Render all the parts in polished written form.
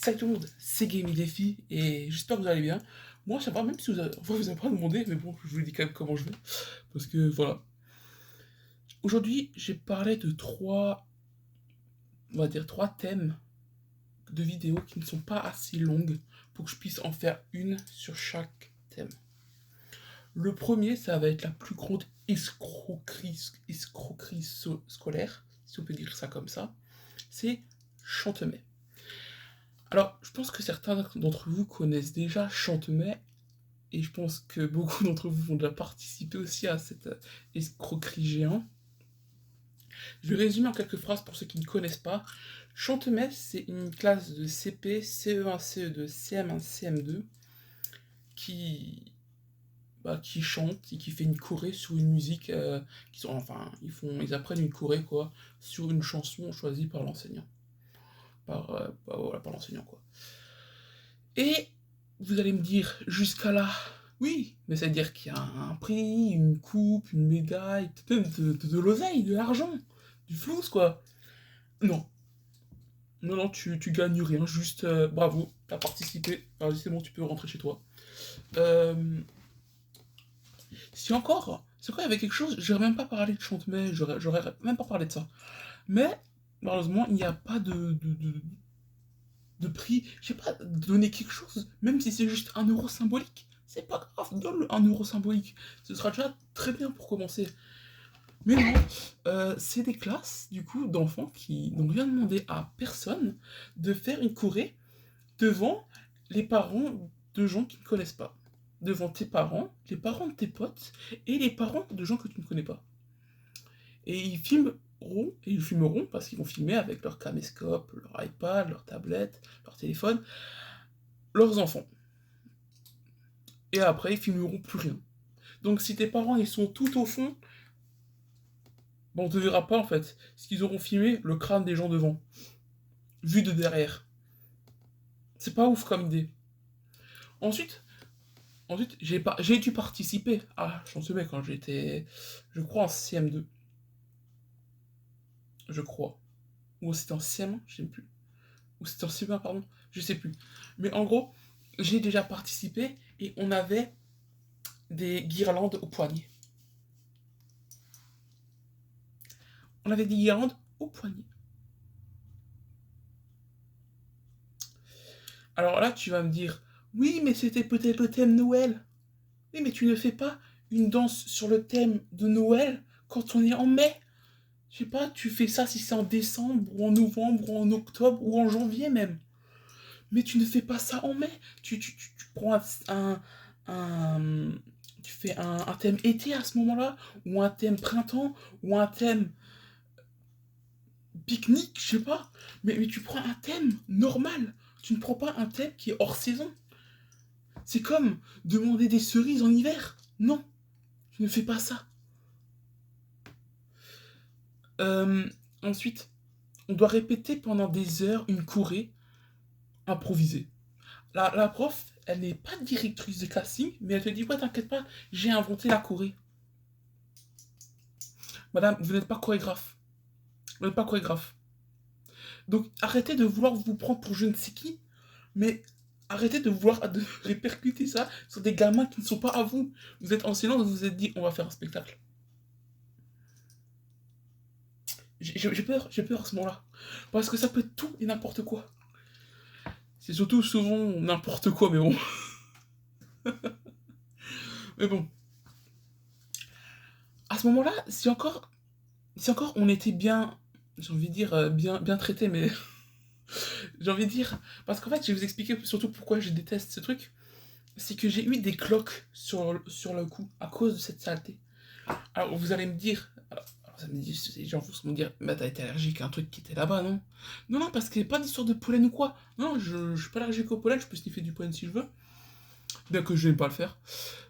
Salut tout le monde, c'est Game les filles et j'espère que vous allez bien. Moi ça va, même si vous avez pas demandé, mais bon, je vous dis quand même comment je vais. Parce que voilà. Aujourd'hui, j'ai parlé de trois thèmes de vidéos qui ne sont pas assez longues pour que je puisse en faire une sur chaque thème. Le premier, ça va être la plus grande escroquerie scolaire, si on peut dire ça comme ça. C'est Chantemay. Alors, je pense que certains d'entre vous connaissent déjà Chantemay. Et je pense que beaucoup d'entre vous vont déjà participer aussi à cette escroquerie géante. Je vais résumer en quelques phrases pour ceux qui ne connaissent pas. Chantemesse, c'est une classe de CP, CE1, CE2, CM1, CM2 qui, qui chante et qui fait une choré sur une musique. Ils apprennent une choré quoi, sur une chanson choisie par l'enseignant. Par l'enseignant quoi. Et vous allez me dire, jusqu'à là, oui, mais c'est-à-dire qu'il y a un prix, une coupe, une médaille, peut-être même de l'oseille, de l'argent, du flous, quoi. Non. Non, non, tu gagnes rien, juste bravo, t'as participé. Alors, c'est bon, tu peux rentrer chez toi. Euh, si encore il y avait quelque chose, j'aurais même pas parlé de Chantemay, j'aurais même pas parlé de ça. Mais, malheureusement, il n'y a pas de prix, je sais pas, donner quelque chose, même si c'est juste 1 euro symbolique, c'est pas grave, donne le 1 euro symbolique, ce sera déjà très bien pour commencer. Mais non, c'est des classes, du coup, d'enfants qui n'ont rien demandé à personne de faire une choré devant les parents de gens qui ne connaissent pas. Devant tes parents, les parents de tes potes et les parents de gens que tu ne connais pas. Et ils filmeront parce qu'ils vont filmer avec leur caméscope, leur iPad, leur tablette, leur téléphone, leurs enfants. Et après, ils filmeront plus rien. Donc si tes parents ils sont tout au fond, bon, on te verra pas en fait. Ce qu'ils auront filmé, le crâne des gens devant, vu de derrière. C'est pas ouf comme idée. Ensuite, j'ai dû participer à Chantemay quand j'étais, je crois, en CM2. Je crois. Ou c'était en CM1, je sais plus. Ou c'était en CM1, pardon, je sais plus. Mais en gros, j'ai déjà participé et on avait des guirlandes au poignet. On avait des guirlandes au poignet. Alors là, tu vas me dire, oui, mais c'était peut-être le thème Noël. Oui, mais tu ne fais pas une danse sur le thème de Noël quand on est en mai. Je sais pas, tu fais ça si c'est en décembre, ou en novembre, ou en octobre, ou en janvier même. Mais tu ne fais pas ça en mai. Tu prends un- tu fais un thème été à ce moment-là, ou un thème printemps, ou un thème pique-nique, je sais pas. Mais tu prends un thème normal. Tu ne prends pas un thème qui est hors saison. C'est comme demander des cerises en hiver. Non, tu ne fais pas ça. Euh, Ensuite, on doit répéter pendant des heures une choré improvisée. La prof, elle n'est pas directrice de casting, mais elle te dit, ouais, t'inquiète pas, j'ai inventé la choré. Madame, vous n'êtes pas chorégraphe. Vous n'êtes pas chorégraphe. Donc arrêtez de vouloir vous prendre pour je ne sais qui, mais arrêtez de vouloir de répercuter ça sur des gamins qui ne sont pas à vous. Vous êtes enseignant, vous vous êtes dit, on va faire un spectacle. J'ai peur à ce moment-là. Parce que ça peut être tout et n'importe quoi. C'est surtout souvent n'importe quoi, mais bon. Mais bon. À ce moment-là, si encore on était bien, j'ai envie de dire, bien traité, mais j'ai envie de dire, parce qu'en fait, je vais vous expliquer surtout pourquoi je déteste ce truc, c'est que j'ai eu des cloques sur le cou à cause de cette saleté. Alors vous allez me dire, alors, ça me dit, les gens vont me dire, mais t'as été allergique à un truc qui était là-bas, non? Non, non, parce qu'il n'y a pas d'histoire de pollen ou quoi. Non, je suis pas allergique au pollen, je peux sniffer du pollen si je veux, bien que je n'aime pas le faire.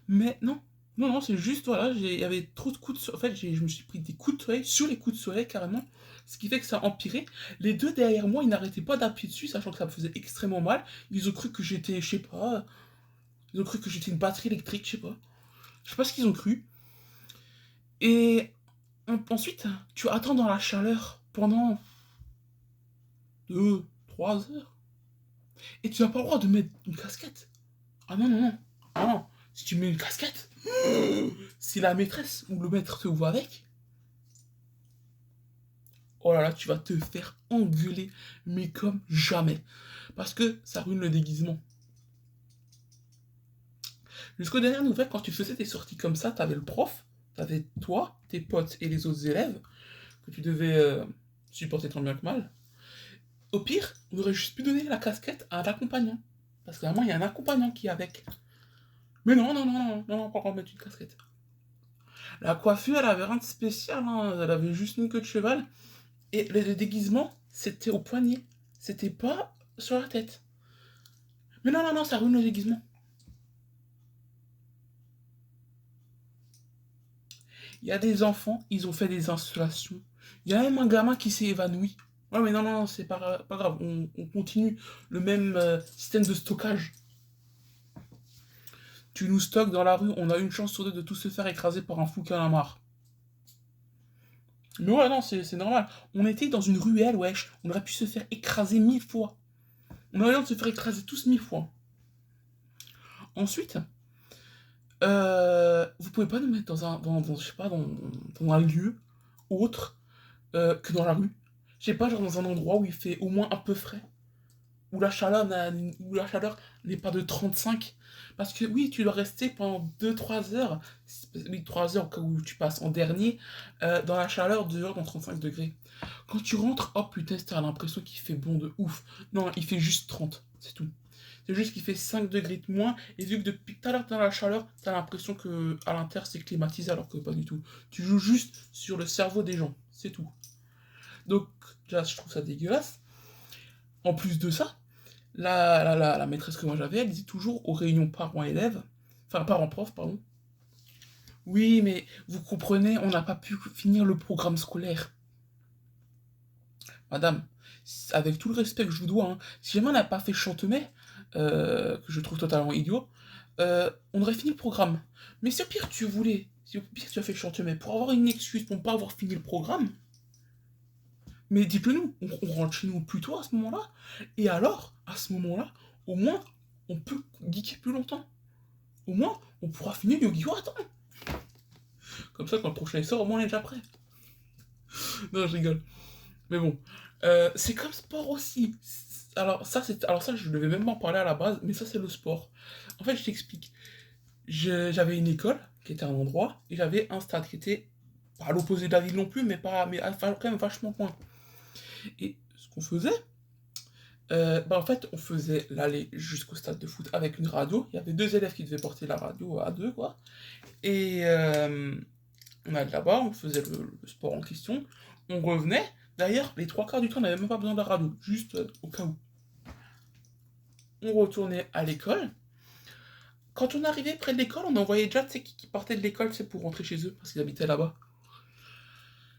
Mais non, non, non, c'est juste, voilà, il y avait trop de coups de soleil. En fait, je me suis pris des coups de soleil sur les coups de soleil, carrément. Ce qui fait que ça a empiré. Les deux derrière moi, ils n'arrêtaient pas d'appuyer dessus, sachant que ça me faisait extrêmement mal. Ils ont cru que j'étais, je sais pas, ils ont cru que j'étais une batterie électrique, je sais pas. Je sais pas ce qu'ils ont cru. Et ensuite, tu attends dans la chaleur pendant 2, 3 heures. Et tu n'as pas le droit de mettre une casquette. Ah non, non, non. Ah non. Si tu mets une casquette, si la maîtresse ou le maître te voit avec, oh là là, tu vas te faire engueuler, mais comme jamais. Parce que ça ruine le déguisement. Jusqu'aux dernières nouvelles, quand tu faisais tes sorties comme ça, t'avais le prof, t'avais toi, tes potes et les autres élèves, que tu devais supporter tant bien que mal. Au pire, on aurait juste pu donner la casquette à un accompagnant. Parce que vraiment, il y a un accompagnant qui est avec. Mais non, non, non, non, non, non, pas encore mettre une casquette. La coiffure, elle avait rien de spécial, hein. Elle avait juste une queue de cheval. Et le déguisement, c'était au poignet. C'était pas sur la tête. Mais non, non, non, ça ruine le déguisement. Il y a des enfants, ils ont fait des installations. Il y a même un gamin qui s'est évanoui. Ouais, mais non, non, non, c'est pas grave. On continue le même système de stockage. Tu nous stockes dans la rue, on a une chance sur deux de tout se faire écraser par un fou calamar. Mais ouais, non, c'est normal. On était dans une ruelle, wesh. On aurait pu se faire écraser 1000 fois. On aurait pu se faire écraser tous 1000 fois. Ensuite, vous pouvez pas nous mettre je sais pas, dans un lieu autre que dans la rue. Je sais pas, genre dans un endroit où il fait au moins un peu frais. Où la chaleur n'est pas de 35. Parce que oui, tu dois rester pendant 2-3 heures, oui, 3 heures au cas où tu passes en dernier, dans la chaleur dehors dans 35 degrés. Quand tu rentres, oh putain, t'as l'impression qu'il fait bon de ouf. Non, il fait juste 30, c'est tout. C'est juste qu'il fait 5 degrés de moins, et vu que depuis tout à l'heure t'es dans la chaleur, t'as l'impression que à l'intérieur c'est climatisé alors que pas du tout. Tu joues juste sur le cerveau des gens, c'est tout. Donc, déjà, je trouve ça dégueulasse. En plus de ça, la maîtresse que moi j'avais, elle disait toujours aux réunions parents-élèves, enfin parents-prof, pardon. Oui, mais vous comprenez, on n'a pas pu finir le programme scolaire. Madame, avec tout le respect que je vous dois, hein, si jamais on n'a pas fait Chantemet, que je trouve totalement idiot, on aurait fini le programme. Mais si au pire tu voulais, si au pire tu as fait Chantemet pour avoir une excuse pour ne pas avoir fini le programme, mais dites-le nous, on rentre chez nous plus tôt à ce moment-là, et alors, à ce moment-là, au moins, on peut geeker plus longtemps. Au moins, on pourra finir Yu-Gi-Oh! Attends. Comme ça, quand le prochain sort, au moins on est déjà prêt. Non, je rigole. Mais bon, c'est comme sport aussi. Alors ça, je devais même pas en parler à la base, mais ça, c'est le sport. En fait, je t'explique. J'avais une école qui était à un endroit, et j'avais un stade qui était pas à l'opposé de la ville non plus, mais quand même vachement loin. Et ce qu'on faisait, en fait, on faisait l'aller jusqu'au stade de foot avec une radio. Il y avait 2 élèves qui devaient porter la radio à deux, quoi. Et on allait là-bas, on faisait le sport en question. On revenait. D'ailleurs, les 3 quarts du temps, on n'avait même pas besoin de la radio, juste au cas où. On retournait à l'école. Quand on arrivait près de l'école, on envoyait déjà, tu sais, qui partaient de l'école, c'est pour rentrer chez eux, parce qu'ils habitaient là-bas.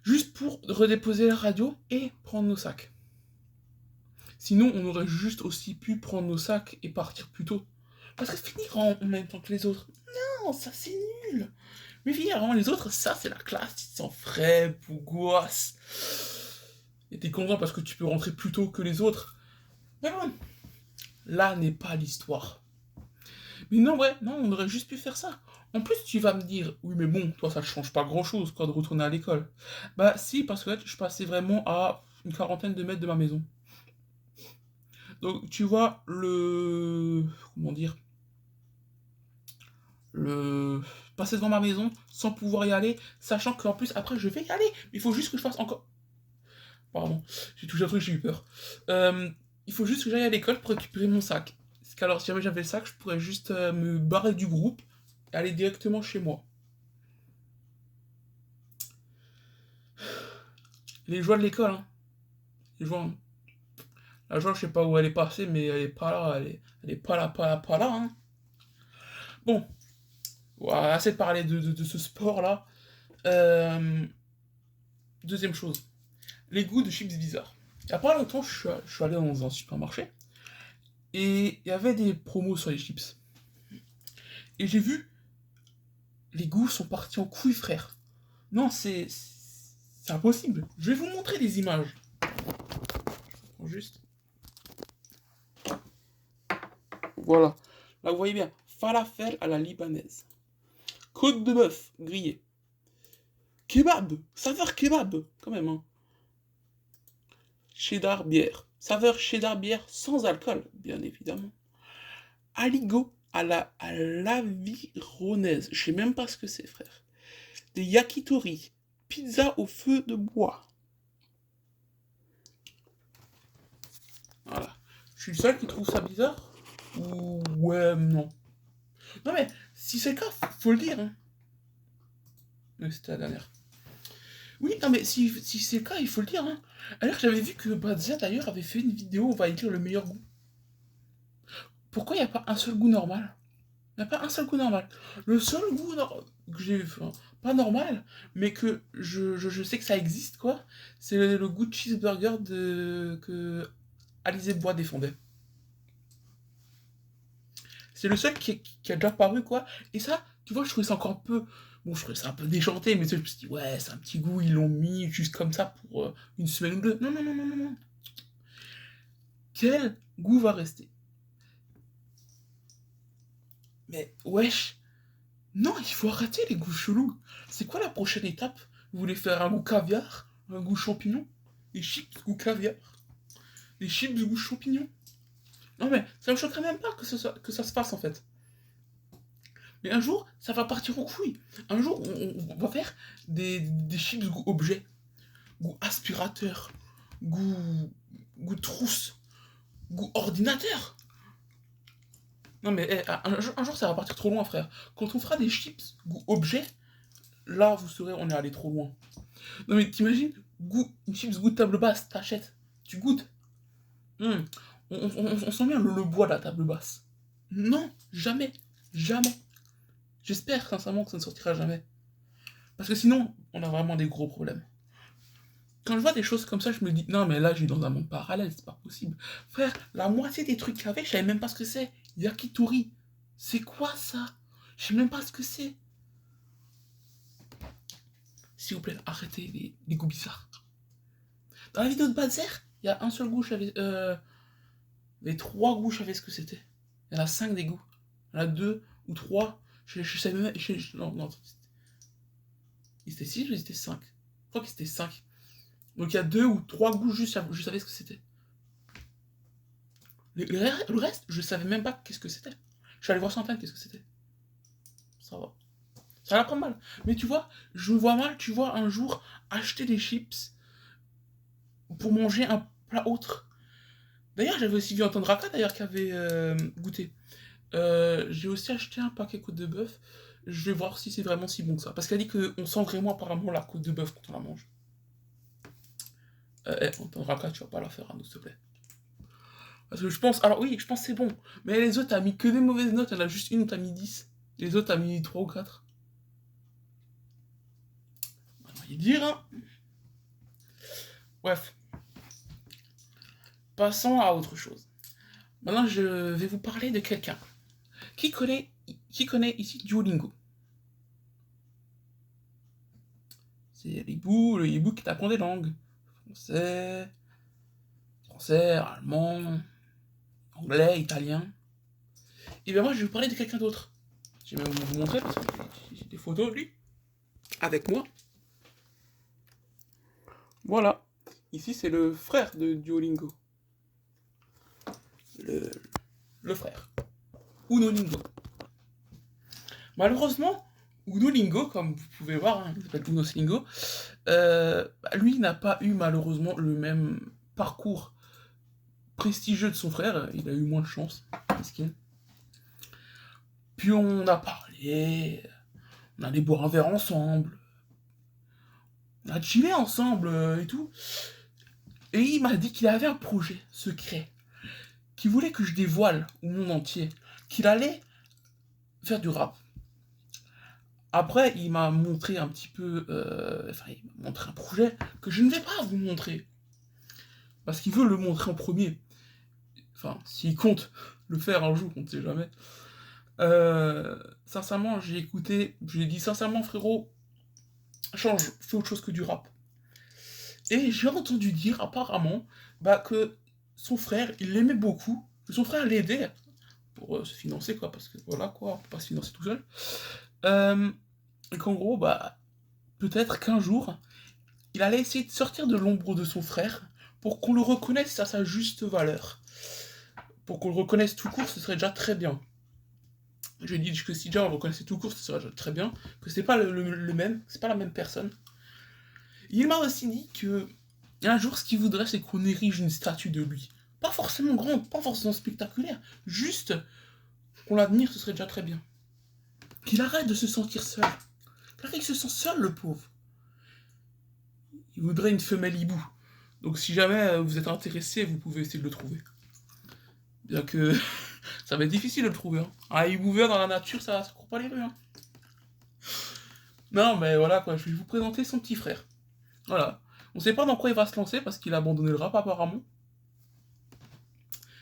Juste pour redéposer la radio et prendre nos sacs. Sinon, on aurait juste aussi pu prendre nos sacs et partir plus tôt. Parce que finir en même temps que les autres, non, ça c'est nul. Mais finir avant les autres, ça c'est la classe, tu te sens frais, bougosse. Et t'es content parce que tu peux rentrer plus tôt que les autres. Mais bon, là n'est pas l'histoire. Mais non, ouais, non, on aurait juste pu faire ça. En plus, tu vas me dire, oui, mais bon, toi, ça ne change pas grand-chose, quoi, de retourner à l'école. Bah, si, parce que là, je passais vraiment à une quarantaine de mètres de ma maison. Donc, tu vois, comment dire? Le... Passer devant ma maison sans pouvoir y aller, sachant qu'en plus, après, je vais y aller. Mais il faut juste que je fasse encore... Pardon, j'ai touché un truc, j'ai eu peur. Il faut juste que j'aille à l'école pour récupérer mon sac. Parce qu'alors, si jamais j'avais le sac, je pourrais juste me barrer du groupe et aller directement chez moi. Les joies de l'école, hein. Les joies, hein. La joie, je sais pas où elle est passée, mais elle est pas là, elle est pas là, pas là, hein. Bon, voilà, assez de parler de ce sport-là. Euh, Deuxième chose, les goûts de chips bizarres. Il y a pas longtemps, je suis allé dans un supermarché et il y avait des promos sur les chips. Et j'ai vu, les goûts sont partis en couilles, frère. Non, c'est impossible. Je vais vous montrer des images. Je prends juste. Voilà. Là, vous voyez bien. Falafel à la libanaise. Côte de bœuf grillée. Kebab. Saveur kebab. Quand même, hein. Cheddar bière. Saveur cheddar bière sans alcool, bien évidemment. Aligot à l'avironaise. Je sais même pas ce que c'est, frère. Des yakitori. Pizza au feu de bois. Voilà. Je suis le seul qui trouve ça bizarre? Ou ouais, non. Non mais, si c'est le cas, faut le dire, hein. Mais c'était la dernière. Oui, non mais si c'est le cas, il faut le dire, hein. Alors j'avais vu que Badzia d'ailleurs avait fait une vidéo, on va écrire le meilleur goût. Pourquoi il n'y a pas un seul goût normal? Il n'y a pas un seul goût normal. Le seul goût que j'ai, enfin, pas normal, mais que je sais que ça existe, quoi, c'est le goût de cheeseburger que Alizé Bois défendait. C'est le seul qui a déjà paru, quoi. Et ça, tu vois, je trouvais ça encore un peu. Bon, je trouvais ça un peu déchanté, mais je me suis dit, ouais, c'est un petit goût, ils l'ont mis juste comme ça pour une semaine ou deux. Non, non, non, non, non, non. Quel goût va rester? Mais, wesh, non, il faut arrêter les goûts chelous. C'est quoi la prochaine étape? Vous voulez faire un goût caviar? Un goût champignon? Des chips goût caviar? Des chips goût champignon? Non, mais ça me choquerait même pas que ça se fasse, en fait. Mais un jour, ça va partir en couille. Un jour, on va faire des chips goût objet, goût aspirateur, goût trousse, goût ordinateur. Non mais un jour, ça va partir trop loin, frère. Quand on fera des chips goût objet, là, vous saurez, on est allé trop loin. Non mais t'imagines, une chips goût table basse, t'achètes, tu goûtes. Hum, on sent bien le bois de la table basse. Non, jamais, jamais. J'espère sincèrement que ça ne sortira jamais. Parce que sinon, on a vraiment des gros problèmes. Quand je vois des choses comme ça, je me dis, non, mais là, je suis dans un monde parallèle, c'est pas possible. Frère, la moitié des trucs qu'il y avait, je savais même pas ce que c'est. Yakitori. C'est quoi ça? Je sais même pas ce que c'est. S'il vous plaît, arrêtez les goûts bizarres. Dans la vidéo de Bazer, il y a un seul goût, je savais. Les trois goûts, je savais ce que c'était. Il y en a 5 des goûts. Il y en a 2 ou 3. Je savais même. Non, non. Ils étaient 6 ou ils étaient 5? Je crois qu'ils étaient 5. Donc il y a 2 ou 3 goûts, juste, je savais ce que c'était. Le reste, je savais même pas qu'est-ce que c'était. Je suis allé voir sur internet qu'est-ce que c'était. Ça va. Ça va pas mal. Mais tu vois, je me vois mal, tu vois, un jour, acheter des chips pour manger un plat autre. D'ailleurs, j'avais aussi vu Anton Raka, d'ailleurs, qui avait goûté. J'ai aussi acheté un paquet côte de bœuf. Je vais voir si c'est vraiment si bon que ça. Parce qu'elle dit qu'on sent vraiment apparemment la côte de bœuf quand on la mange. Anton Raka, tu vas pas la faire, hein, s'il te plaît. Parce que je pense, alors oui, je pense que c'est bon. Mais les autres, t'as mis que des mauvaises notes. Il y en a juste une où t'as mis 10. Les autres, t'as mis 3 ou 4. Maintenant, il dire, hein. Bref. Passons à autre chose. Maintenant, je vais vous parler de quelqu'un qui connaît ici Duolingo. C'est le hibou qui t'apprend des langues. Français, allemand, anglais, italien. Et bien moi, je vais vous parler de quelqu'un d'autre. Je vais vous montrer parce que j'ai des photos de lui avec moi. Voilà. Ici, c'est le frère de Duolingo. Le frère. Unolingo. Malheureusement, Unolingo, comme vous pouvez voir, hein, il s'appelle Unolingo, lui n'a pas eu malheureusement le même parcours prestigieux de son frère. Il a eu moins de chance, mesquine. Puis on a parlé, on allait boire un verre ensemble, on a chillé ensemble et tout. Et il m'a dit qu'il avait un projet secret, qu'il voulait que je dévoile au monde entier, qu'il allait faire du rap. Après, il m'a montré un petit peu, il m'a montré un projet que je ne vais pas vous montrer. Parce qu'il veut le montrer en premier. Enfin, s'il compte le faire un jour, on ne sait jamais. Sincèrement, j'ai écouté, je lui ai dit sincèrement, frérot, change, fais autre chose que du rap. Et j'ai entendu dire apparemment que son frère, il l'aimait beaucoup, que son frère l'aidait pour se financer, quoi, parce que voilà, quoi, on peut pas se financer tout seul. Euh, et qu'en gros, bah, peut-être qu'un jour, il allait essayer de sortir de l'ombre de son frère pour qu'on le reconnaisse à sa juste valeur. Pour qu'on le reconnaisse tout court, ce serait déjà très bien. Je dis que si déjà on le reconnaissait tout court, ce serait déjà très bien. Que c'est pas le même, c'est pas la même personne. Il m'a aussi dit que un jour, ce qu'il voudrait, c'est qu'on érige une statue de lui. Pas forcément grande, pas forcément spectaculaire, juste qu'on l'admire, ce serait déjà très bien. Qu'il arrête de se sentir seul. Car il se sent seul, le pauvre. Il voudrait une femelle hibou. Donc si jamais vous êtes intéressé, vous pouvez essayer de le trouver. Bien que ça va être difficile de le trouver. Hein. Un hibou vert dans la nature, ça court pas les rues. Hein. Non, mais voilà, quoi, je vais vous présenter son petit frère. Voilà. On sait pas dans quoi il va se lancer parce qu'il a abandonné le rap apparemment.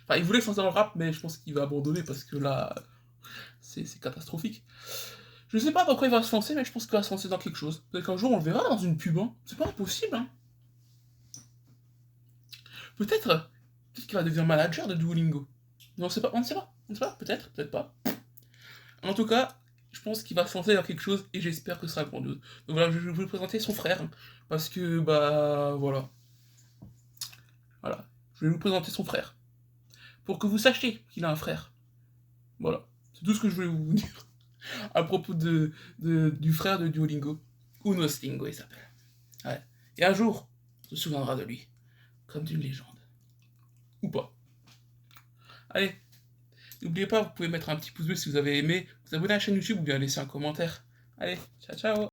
Enfin, il voulait se lancer dans le rap, mais je pense qu'il va abandonner parce que là, c'est catastrophique. Je sais pas dans quoi il va se lancer, mais je pense qu'il va se lancer dans quelque chose. Peut-être qu'un jour on le verra dans une pub, hein. C'est pas impossible, hein. Peut-être qu'il va devenir manager de Duolingo. Mais on sait pas, on ne sait pas, on ne sait pas, peut-être, peut-être pas. En tout cas, je pense qu'il va se lancer dans quelque chose et j'espère que ce sera grandiose. Donc voilà, je vais vous présenter son frère, hein, parce que, bah, voilà. Voilà, je vais vous présenter son frère. Pour que vous sachiez qu'il a un frère. Voilà, c'est tout ce que je voulais vous dire à propos du frère de Duolingo. Uno Stingo, il s'appelle. Ouais. Et un jour, on se souviendra de lui, comme d'une légende. Ou pas. Allez, n'oubliez pas, vous pouvez mettre un petit pouce bleu si vous avez aimé, vous abonner à la chaîne YouTube ou bien laisser un commentaire. Allez, ciao ciao.